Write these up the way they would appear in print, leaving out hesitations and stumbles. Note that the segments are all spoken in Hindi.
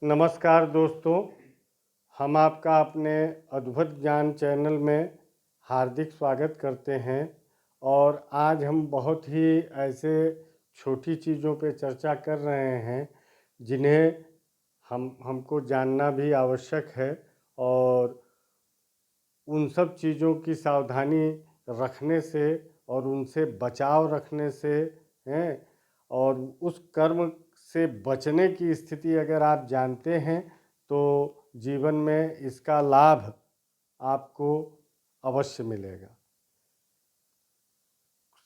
नमस्कार दोस्तों, हम आपका अपने अद्भुत ज्ञान चैनल में हार्दिक स्वागत करते हैं। और आज हम बहुत ही ऐसे छोटी चीज़ों पे चर्चा कर रहे हैं जिन्हें हमको जानना भी आवश्यक है, और उन सब चीज़ों की सावधानी रखने से और उनसे बचाव रखने से हैं, और उस कर्म से बचने की स्थिति अगर आप जानते हैं तो जीवन में इसका लाभ आपको अवश्य मिलेगा।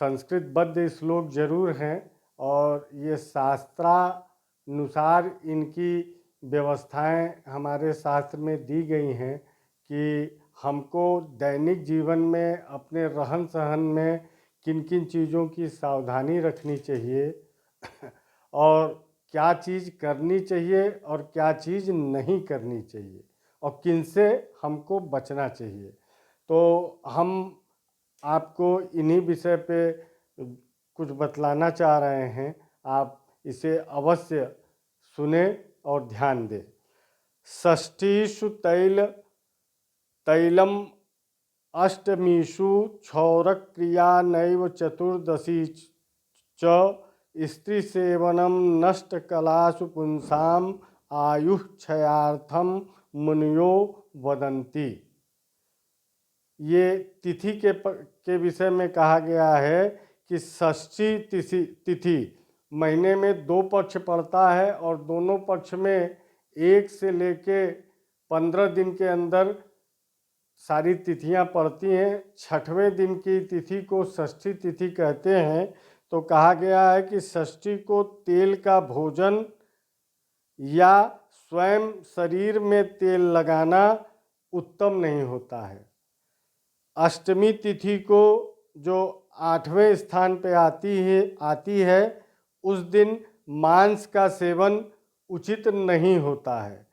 संस्कृतबद्ध श्लोक जरूर हैं, और ये शास्त्रानुसार इनकी व्यवस्थाएं हमारे शास्त्र में दी गई हैं कि हमको दैनिक जीवन में अपने रहन सहन में किन किन चीज़ों की सावधानी रखनी चाहिए और क्या चीज़ करनी चाहिए और क्या चीज़ नहीं करनी चाहिए, और किन से हमको बचना चाहिए। तो हम आपको इन्हीं विषय पे कुछ बतलाना चाह रहे हैं। आप इसे अवश्य सुने और ध्यान दें। षष्ठीषु तैलम अष्टमीषु क्षौरक्रिया नैव चतुर्दशी च स्त्री सेवनम नष्ट कलासु पुंसाम आयुः क्षयार्थम मुनियो वदन्ति। ये तिथि के विषय में कहा गया है कि षष्ठी तिथि महीने में 2 पक्ष पड़ता है, और दोनों पक्ष में 1 से लेके 15 दिन के अंदर सारी तिथियां पड़ती हैं। 6वें दिन की तिथि को षष्ठी तिथि कहते हैं। तो कहा गया है कि षष्ठी को तेल का भोजन या स्वयं शरीर में तेल लगाना उत्तम नहीं होता है। अष्टमी तिथि को जो 8वें स्थान पे आती है उस दिन मांस का सेवन उचित नहीं होता है।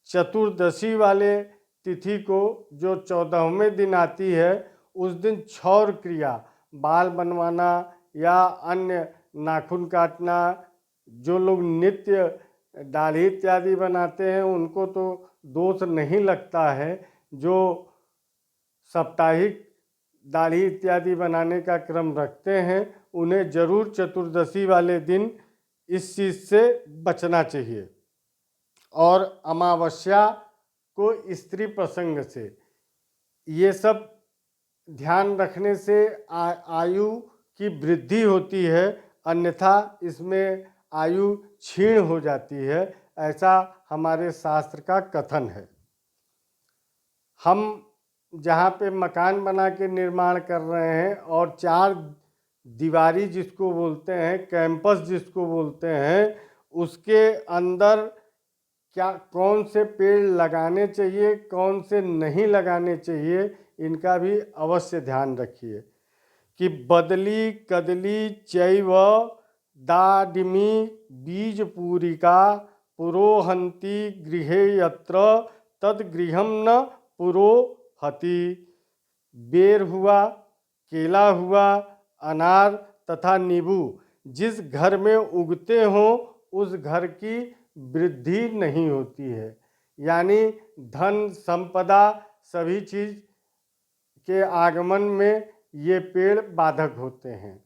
चतुर्दशी वाले तिथि को जो 14वें दिन आती है उस दिन क्षौर क्रिया, बाल बनवाना या अन्य नाखून काटना, जो लोग नित्य दाढ़ी इत्यादि बनाते हैं उनको तो दोष नहीं लगता है। जो साप्ताहिक दाढ़ी इत्यादि बनाने का क्रम रखते हैं उन्हें जरूर चतुर्दशी वाले दिन इस चीज़ से बचना चाहिए। और अमावस्या को स्त्री प्रसंग से, ये सब ध्यान रखने से आयु की वृद्धि होती है, अन्यथा इसमें आयु क्षीण हो जाती है, ऐसा हमारे शास्त्र का कथन है। हम जहाँ पे मकान बना के निर्माण कर रहे हैं और 4 दीवारी जिसको बोलते हैं, कैंपस जिसको बोलते हैं, उसके अंदर क्या कौन से पेड़ लगाने चाहिए, कौन से नहीं लगाने चाहिए, इनका भी अवश्य ध्यान रखिए। कि बदली कदली चैव दाडिमी बीजपूरिका पुरोहन्ति गृहे यत्र तद्गृहं न पुरोहति। बेर हुआ, केला हुआ, अनार तथा नींबू जिस घर में उगते हों उस घर की वृद्धि नहीं होती है। यानी धन संपदा सभी चीज के आगमन में ये पेड़ बाधक होते हैं।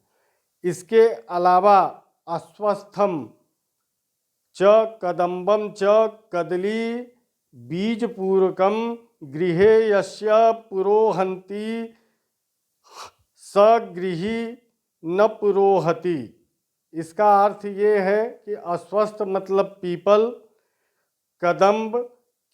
इसके अलावा अस्वस्थम च कदम्बम च कदली बीजपूर्वकम गृहे यस्य पुरोहन्ति सगृही न पुरोहति। इसका अर्थ ये है कि अस्वस्थ मतलब पीपल, कदम्ब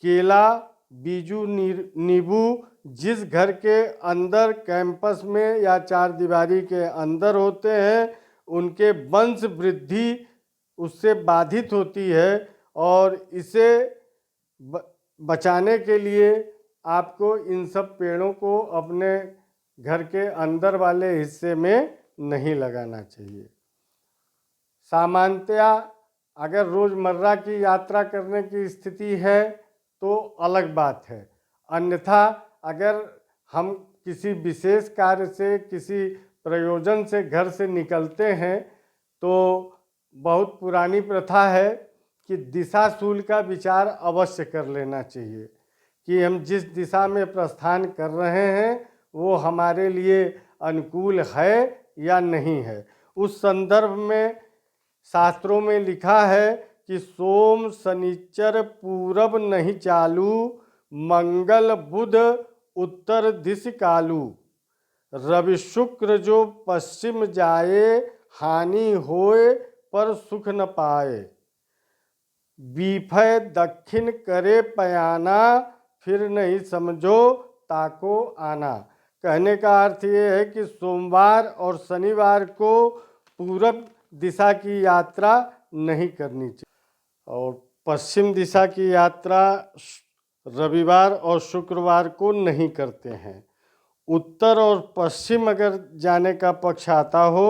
केला, बीजू नींबू जिस घर के अंदर कैंपस में या 4 दीवारी के अंदर होते हैं उनके वंश वृद्धि उससे बाधित होती है। और इसे बचाने के लिए आपको इन सब पेड़ों को अपने घर के अंदर वाले हिस्से में नहीं लगाना चाहिए। सामान्यतया अगर रोज़मर्रा की यात्रा करने की स्थिति है तो अलग बात है, अन्यथा अगर हम किसी विशेष कार्य से, किसी प्रयोजन से घर से निकलते हैं तो बहुत पुरानी प्रथा है कि दिशाशूल का विचार अवश्य कर लेना चाहिए कि हम जिस दिशा में प्रस्थान कर रहे हैं वो हमारे लिए अनुकूल है या नहीं है। उस संदर्भ में शास्त्रों में लिखा है कि सोम शनिचर पूरब नहीं चालू, मंगल बुध उत्तर दिश कालू, रवि शुक्र जो पश्चिम जाए, हानि होए पर सुख न पाए, बीफय दक्षिण करे पयाना, फिर नहीं समझो ताको आना। कहने का अर्थ ये है कि सोमवार और शनिवार को पूरब दिशा की यात्रा नहीं करनी चाहिए और पश्चिम दिशा की यात्रा रविवार और शुक्रवार को नहीं करते हैं। उत्तर और पश्चिम अगर जाने का पक्ष आता हो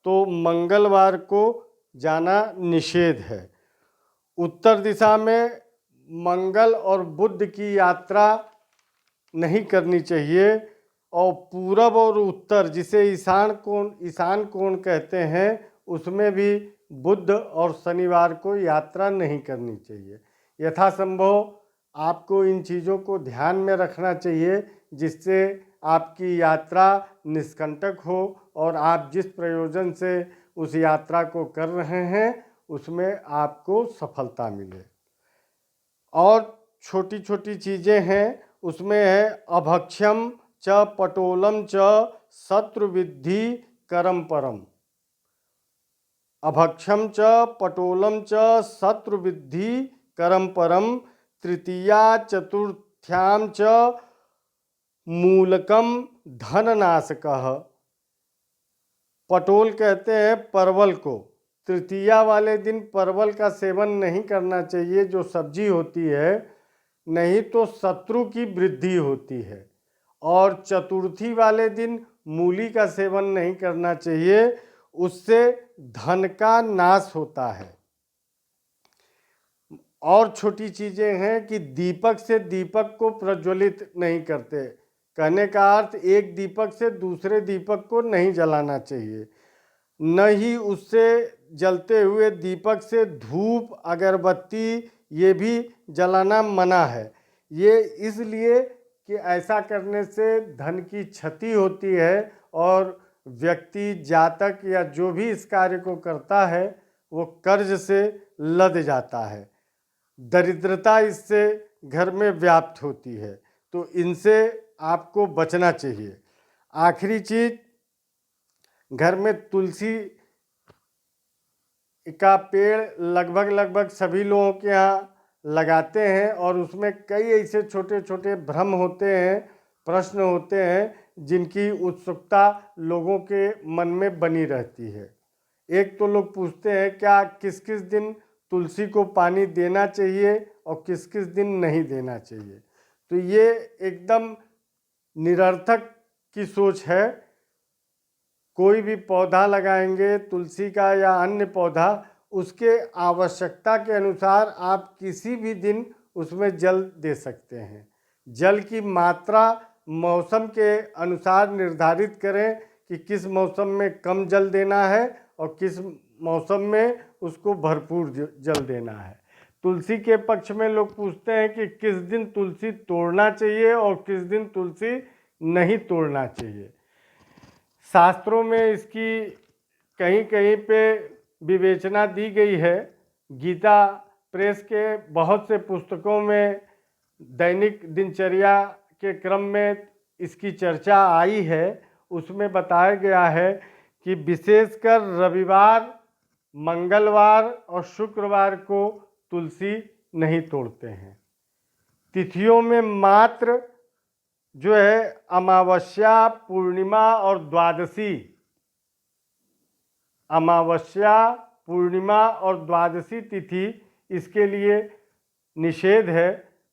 तो मंगलवार को जाना निषेध है। उत्तर दिशा में मंगल और बुध की यात्रा नहीं करनी चाहिए और पूरब और उत्तर जिसे ईशान कोण कहते हैं उसमें भी बुध और शनिवार को यात्रा नहीं करनी चाहिए। यथासंभव आपको इन चीज़ों को ध्यान में रखना चाहिए जिससे आपकी यात्रा निष्कंटक हो और आप जिस प्रयोजन से उस यात्रा को कर रहे हैं उसमें आपको सफलता मिले। और छोटी छोटी चीज़ें हैं उसमें है अभक्ष्यम च पटोलम च शत्रुविद्धि करम परम। अभक्ष्यम च पटोलम च शत्रुविद्धि करम परम, तृतीया चतुर्थ्याम च मूलकम धननाशकः। पटोल कहते हैं परवल को। तृतीया वाले दिन परवल का सेवन नहीं करना चाहिए जो सब्जी होती है, नहीं तो शत्रु की वृद्धि होती है। और चतुर्थी वाले दिन मूली का सेवन नहीं करना चाहिए, उससे धन का नाश होता है। और छोटी चीज़ें हैं कि दीपक से दीपक को प्रज्वलित नहीं करते। कहने का अर्थ एक दीपक से दूसरे दीपक को नहीं जलाना चाहिए, न ही उससे जलते हुए दीपक से धूप अगरबत्ती ये भी जलाना मना है। ये इसलिए कि ऐसा करने से धन की क्षति होती है और व्यक्ति जातक या जो भी इस कार्य को करता है वो कर्ज से लद जाता है, दरिद्रता इससे घर में व्याप्त होती है। तो इनसे आपको बचना चाहिए। आखिरी चीज, घर में तुलसी का पेड़ लगभग सभी लोगों के यहाँ लगाते हैं और उसमें कई ऐसे छोटे छोटे भ्रम होते हैं, प्रश्न होते हैं जिनकी उत्सुकता लोगों के मन में बनी रहती है। एक तो लोग पूछते हैं क्या किस किस दिन तुलसी को पानी देना चाहिए और किस किस दिन नहीं देना चाहिए। तो ये एकदम निरर्थक की सोच है। कोई भी पौधा लगाएंगे तुलसी का या अन्य पौधा, उसके आवश्यकता के अनुसार आप किसी भी दिन उसमें जल दे सकते हैं। जल की मात्रा मौसम के अनुसार निर्धारित करें कि किस मौसम में कम जल देना है और किस मौसम में उसको भरपूर जल देना है। तुलसी के पक्ष में लोग पूछते हैं कि किस दिन तुलसी तोड़ना चाहिए और किस दिन तुलसी नहीं तोड़ना चाहिए। शास्त्रों में इसकी कहीं कहीं पे विवेचना दी गई है। गीता प्रेस के बहुत से पुस्तकों में दैनिक दिनचर्या के क्रम में इसकी चर्चा आई है। उसमें बताया गया है कि विशेषकर रविवार, मंगलवार और शुक्रवार को तुलसी नहीं तोड़ते हैं। तिथियों में मात्र जो है अमावस्या, पूर्णिमा और द्वादशी, अमावस्या, पूर्णिमा और द्वादशी तिथि इसके लिए निषेध है।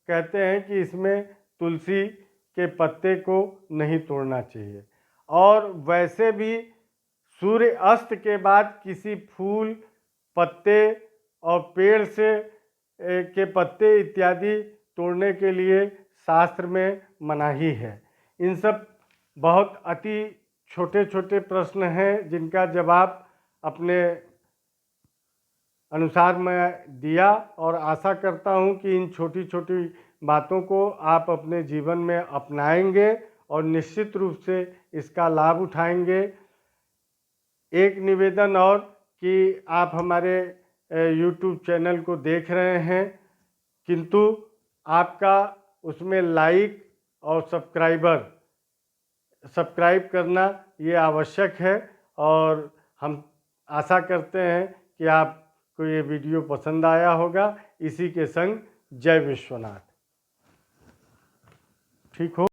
कहते हैं कि इसमें तुलसी के पत्ते को नहीं तोड़ना चाहिए। और वैसे भी सूर्य अस्त के बाद किसी फूल, पत्ते और पेड़ से के पत्ते इत्यादि तोड़ने के लिए शास्त्र में मनाही है। इन सब बहुत अति छोटे छोटे प्रश्न हैं जिनका जवाब अपने अनुसार मैं दिया और आशा करता हूं कि इन छोटी छोटी बातों को आप अपने जीवन में अपनाएंगे और निश्चित रूप से इसका लाभ उठाएंगे। एक निवेदन और कि आप हमारे YouTube चैनल को देख रहे हैं, किंतु आपका उसमें लाइक और सब्सक्राइब करना ये आवश्यक है। और हम आशा करते हैं कि आपको ये वीडियो पसंद आया होगा। इसी के संग जय विश्वनाथ। ठीक हो।